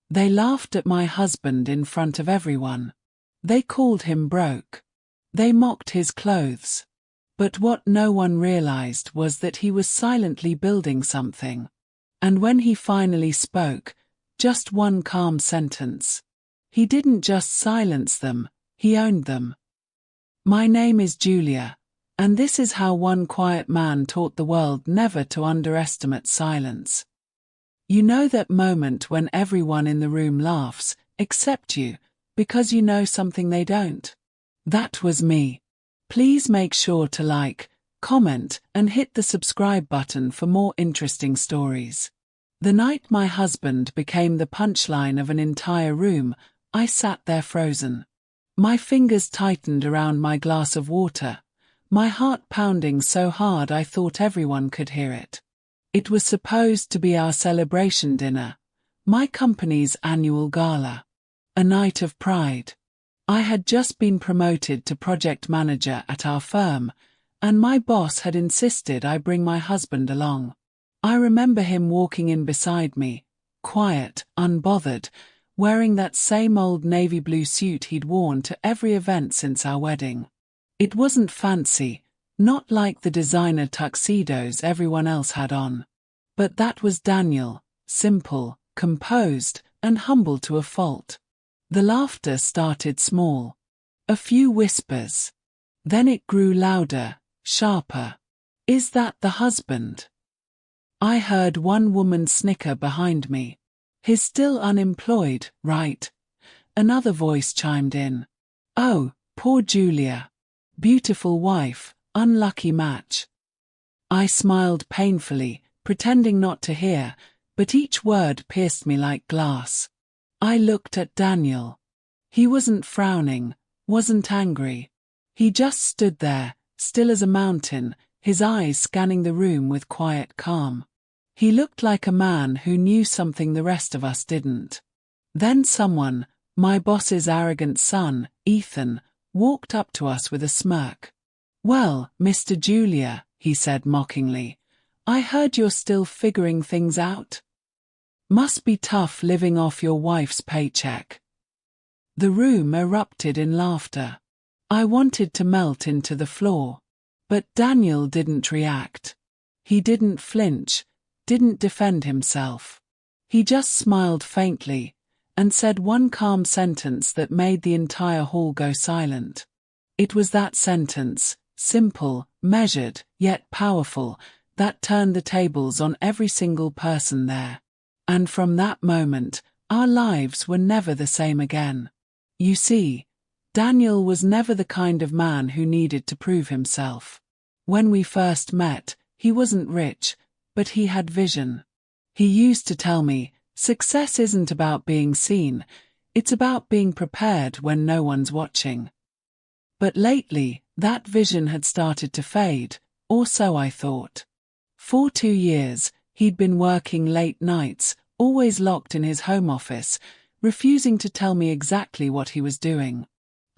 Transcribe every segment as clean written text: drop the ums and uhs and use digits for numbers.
They laughed at my husband in front of everyone. They called him broke. They mocked his clothes. But what no one realized was that he was silently building something. And when he finally spoke, just one calm sentence, he didn't just silence them, he owned them. My name is Julia, and this is how one quiet man taught the world never to underestimate silence. You know that moment when everyone in the room laughs, except you, because you know something they don't? That was me. Please make sure to like, comment, and hit the subscribe button for more interesting stories. The night my husband became the punchline of an entire room, I sat there frozen. My fingers tightened around my glass of water, my heart pounding so hard I thought everyone could hear it. It was supposed to be our celebration dinner, my company's annual gala. A night of pride. I had just been promoted to project manager at our firm, and my boss had insisted I bring my husband along. I remember him walking in beside me, quiet, unbothered, wearing that same old navy blue suit he'd worn to every event since our wedding. It wasn't fancy, not like the designer tuxedos everyone else had on. But that was Daniel, simple, composed, and humble to a fault. The laughter started small. A few whispers. Then it grew louder, sharper. Is that the husband? I heard one woman snicker behind me. He's still unemployed, right? Another voice chimed in. Oh, poor Julia. Beautiful wife, unlucky match. I smiled painfully, pretending not to hear, but each word pierced me like glass. I looked at Daniel. He wasn't frowning, wasn't angry. He just stood there, still as a mountain, his eyes scanning the room with quiet calm. He looked like a man who knew something the rest of us didn't. Then someone, my boss's arrogant son, Ethan, walked up to us with a smirk. Well, Mr. Julia, he said mockingly, I heard you're still figuring things out. Must be tough living off your wife's paycheck. The room erupted in laughter. I wanted to melt into the floor. But Daniel didn't react. He didn't flinch, didn't defend himself. He just smiled faintly, and said one calm sentence that made the entire hall go silent. It was that sentence, simple, measured, yet powerful, that turned the tables on every single person there. And from that moment, our lives were never the same again. You see, Daniel was never the kind of man who needed to prove himself. When we first met, he wasn't rich, but he had vision. He used to tell me, success isn't about being seen, it's about being prepared when no one's watching. But lately, that vision had started to fade, or so I thought. For 2 years, he'd been working late nights, always locked in his home office, refusing to tell me exactly what he was doing.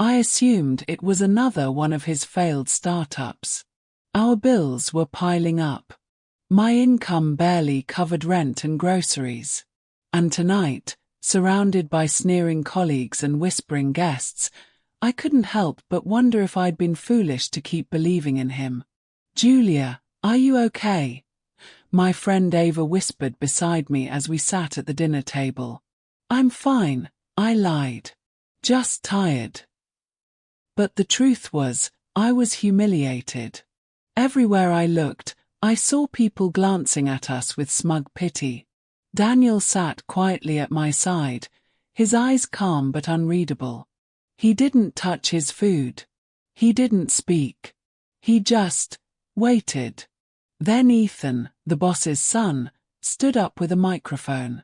I assumed it was another one of his failed startups. Our bills were piling up. My income barely covered rent and groceries. And tonight, surrounded by sneering colleagues and whispering guests, I couldn't help but wonder if I'd been foolish to keep believing in him. Julia, are you okay? My friend Ava whispered beside me as we sat at the dinner table. I'm fine, I lied. Just tired. But the truth was, I was humiliated. Everywhere I looked, I saw people glancing at us with smug pity. Daniel sat quietly at my side, his eyes calm but unreadable. He didn't touch his food. He didn't speak. He just waited. Then Ethan, the boss's son, stood up with a microphone.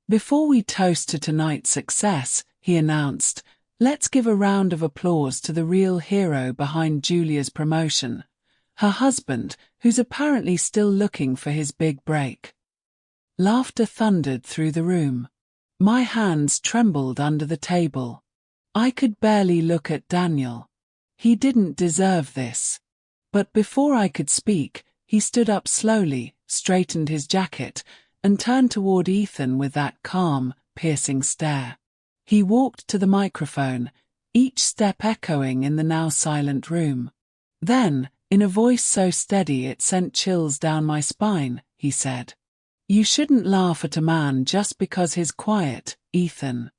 Before we toast to tonight's success, he announced, let's give a round of applause to the real hero behind Julia's promotion, her husband, who's apparently still looking for his big break. Laughter thundered through the room. My hands trembled under the table. I could barely look at Daniel. He didn't deserve this. But before I could speak, he stood up slowly, straightened his jacket, and turned toward Ethan with that calm, piercing stare. He walked to the microphone, each step echoing in the now silent room. Then, in a voice so steady it sent chills down my spine, he said, "You shouldn't laugh at a man just because he's quiet, Ethan.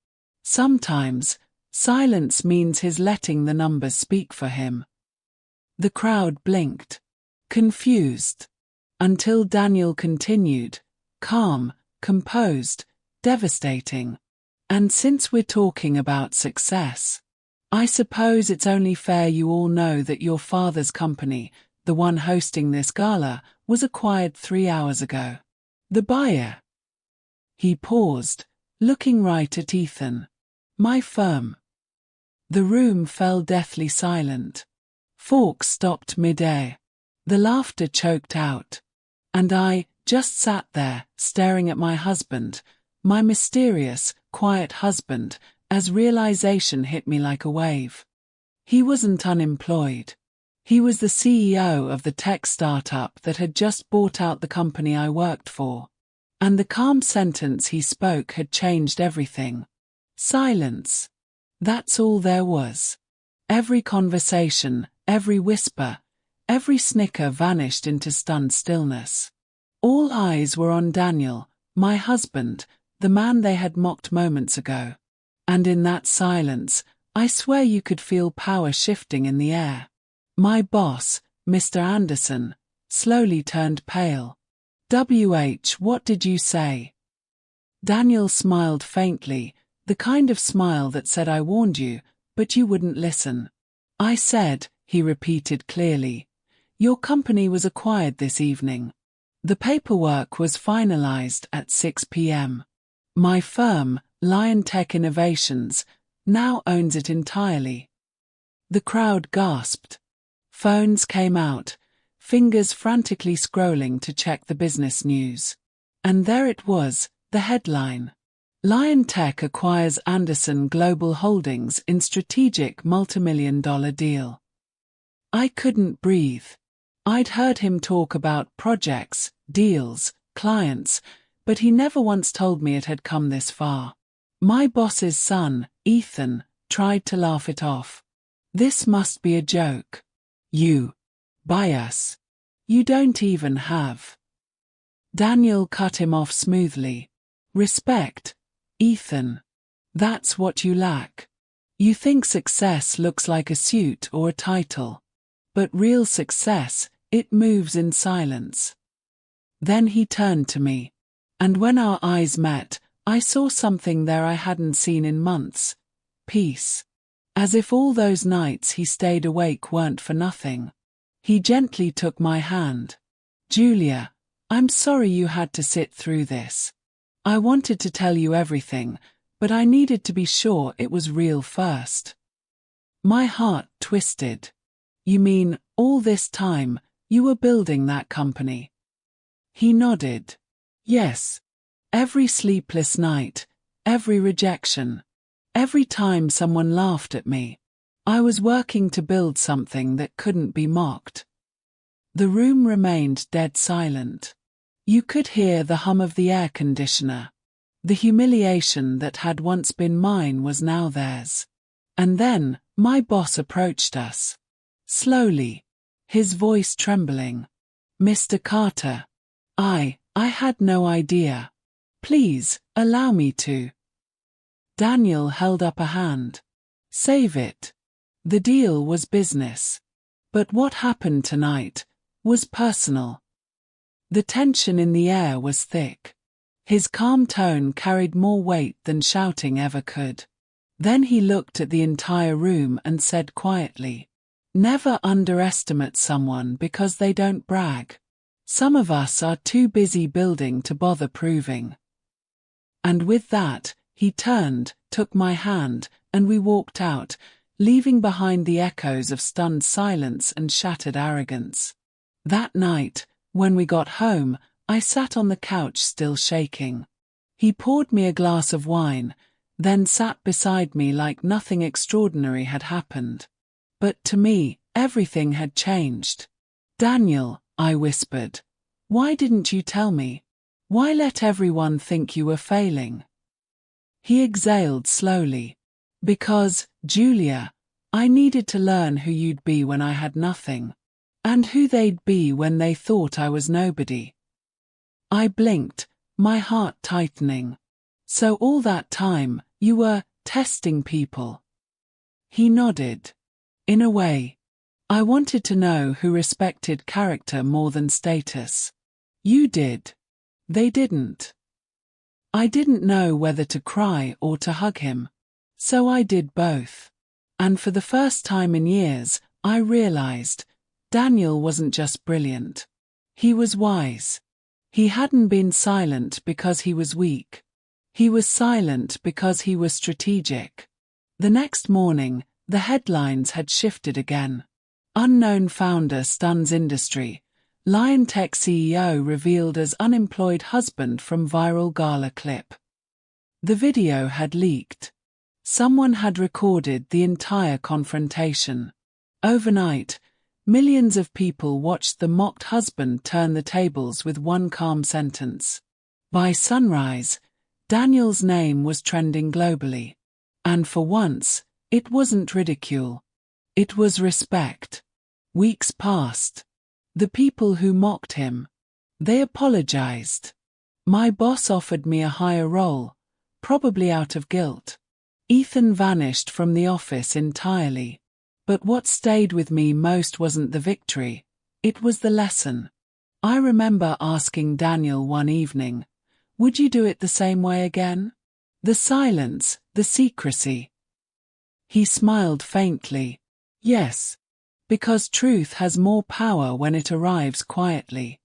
Sometimes, silence means he's letting the numbers speak for him." The crowd blinked, confused, until Daniel continued, calm, composed, devastating. "And since we're talking about success, I suppose it's only fair you all know that your father's company, the one hosting this gala, was acquired 3 hours ago. The buyer." He paused, looking right at Ethan. "My firm." The room fell deathly silent. Forks stopped mid-air. The laughter choked out. And I just sat there, staring at my husband, my mysterious, quiet husband, as realization hit me like a wave. He wasn't unemployed. He was the CEO of the tech startup that had just bought out the company I worked for. And the calm sentence he spoke had changed everything. Silence. That's all there was. Every conversation, every whisper, every snicker vanished into stunned stillness. All eyes were on Daniel, my husband, the man they had mocked moments ago. And in that silence, I swear you could feel power shifting in the air. My boss, Mr. Anderson, slowly turned pale. What did you say?" Daniel smiled faintly, the kind of smile that said, "I warned you, but you wouldn't listen." "I said," he repeated clearly, "your company was acquired this evening. The paperwork was finalized at 6 p.m. My firm, Lion Tech Innovations, now owns it entirely." The crowd gasped. Phones came out, fingers frantically scrolling to check the business news. And there it was, the headline. Lion Tech acquires Anderson Global Holdings in strategic multimillion-dollar deal. I couldn't breathe. I'd heard him talk about projects, deals, clients, but he never once told me it had come this far. My boss's son, Ethan, tried to laugh it off. "This must be a joke. You buy us. You don't even have." Daniel cut him off smoothly. "Respect, Ethan. That's what you lack. You think success looks like a suit or a title. But real success, it moves in silence." Then he turned to me. And when our eyes met, I saw something there I hadn't seen in months. Peace. As if all those nights he stayed awake weren't for nothing. He gently took my hand. "Julia, I'm sorry you had to sit through this. I wanted to tell you everything, but I needed to be sure it was real first." My heart twisted. "You mean, all this time, you were building that company?" He nodded. "Yes. Every sleepless night, every rejection, every time someone laughed at me, I was working to build something that couldn't be mocked." The room remained dead silent. You could hear the hum of the air conditioner. The humiliation that had once been mine was now theirs. And then, my boss approached us. Slowly, his voice trembling. "Mr. Carter, I had no idea. Please, allow me to." Daniel held up a hand. "Save it. The deal was business. But what happened tonight was personal." The tension in the air was thick. His calm tone carried more weight than shouting ever could. Then he looked at the entire room and said quietly, "Never underestimate someone because they don't brag. Some of us are too busy building to bother proving." And with that, he turned, took my hand, and we walked out, leaving behind the echoes of stunned silence and shattered arrogance. That night, when we got home, I sat on the couch still shaking. He poured me a glass of wine, then sat beside me like nothing extraordinary had happened. But to me, everything had changed. "Daniel," I whispered, "why didn't you tell me? Why let everyone think you were failing?" He exhaled slowly. Because, Julia, I needed to learn who you'd be when I had nothing. And who they'd be when they thought I was nobody. I blinked, my heart tightening. So all that time, you were testing people? He nodded. In a way. I wanted to know who respected character more than status. You did. They didn't. I didn't know whether to cry or to hug him. So I did both. And for the first time in years, I realized Daniel wasn't just brilliant. He was wise. He hadn't been silent because he was weak. He was silent because he was strategic. The next morning, the headlines had shifted again. Unknown founder stuns industry. Lion Tech CEO revealed as unemployed husband from viral gala clip. The video had leaked. Someone had recorded the entire confrontation. Overnight, millions of people watched the mocked husband turn the tables with one calm sentence. By sunrise, Daniel's name was trending globally. And for once, it wasn't ridicule. It was respect. Weeks passed. The people who mocked him, they apologized. My boss offered me a higher role, probably out of guilt. Ethan vanished from the office entirely. But what stayed with me most wasn't the victory, it was the lesson. I remember asking Daniel one evening, would you do it the same way again? The silence, the secrecy. He smiled faintly. Yes. Because truth has more power when it arrives quietly.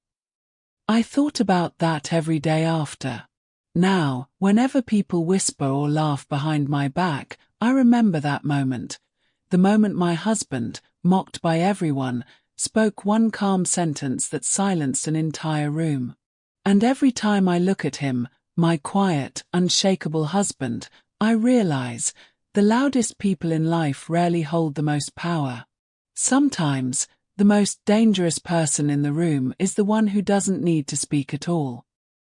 I thought about that every day after. Now, whenever people whisper or laugh behind my back, I remember that moment. The moment my husband, mocked by everyone, spoke one calm sentence that silenced an entire room. And every time I look at him, my quiet, unshakable husband, I realize the loudest people in life rarely hold the most power. Sometimes, the most dangerous person in the room is the one who doesn't need to speak at all.